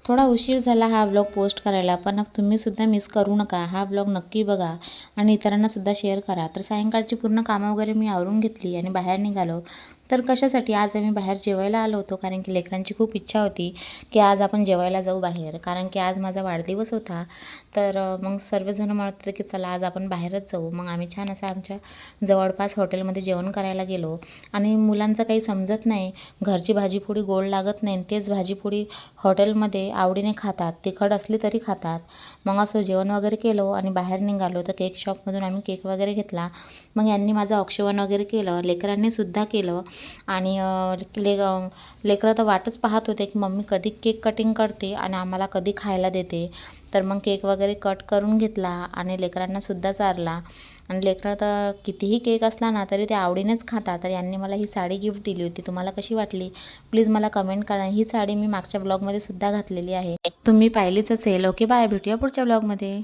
थोडा उशीर झाला हा व्लॉग पोस्ट करायला, पण तुम्हीसुद्धा मिस करू नका. हा व्लॉग नक्की बघा आणि इतरांनासुद्धा शेअर करा. तर सायंकाळची पूर्ण कामं वगैरे मी आवरून घेतली आणि बाहेर निघालो. तर कशासाठी आज आम्ही बाहेर जेवायला आलो होतो, कारण की लेकरांची खूप इच्छा होती की आज आपण जेवायला जाऊ बाहेर, कारण की आज माझा वाढदिवस होता. तर मग सर्वजण म्हणत होते की चला आज आपण बाहेरच जाऊ. मग आम्ही छान असं आमच्या जवळपास हॉटेलमध्ये जेवण करायला गेलो. आणि मुलांचं काही समजत नाही, घरची भाजीपोळी गोड लागत नाही, तेच भाजीपोळी हॉटेलमध्ये आवडीने खातात, तिखट असली तरी खातात. मग असं जेवण वगैरे केलं आणि बाहेर निघालो. तर केक शॉपमधून आम्ही केक वगैरे घेतला. मग यांनी माझं औक्षवण वगैरे केलं, लेकरांनीसुद्धा केलं. आणि लेकरं तर वाटच पाहत होते की मम्मी कधी केक कटिंग करते आणि आम्हाला कधी खायला देते. तर मग केक वगैरे कट करून घेतला आणि लेकरांनासुद्धा चारला. आणि लेकरं तर कितीही केक असला ना तरी ते आवडीनेच खातात. तर यांनी मला ही साडी गिफ्ट दिली होती. तुम्हाला कशी वाटली प्लीज मला कमेंट करा. ही साडी मी मागच्या ब्लॉगमध्ये सुद्धा घातलेली आहे, तुम्ही पाहिलीच असेल. ओके बाय, भेटूया पुढच्या ब्लॉगमध्ये.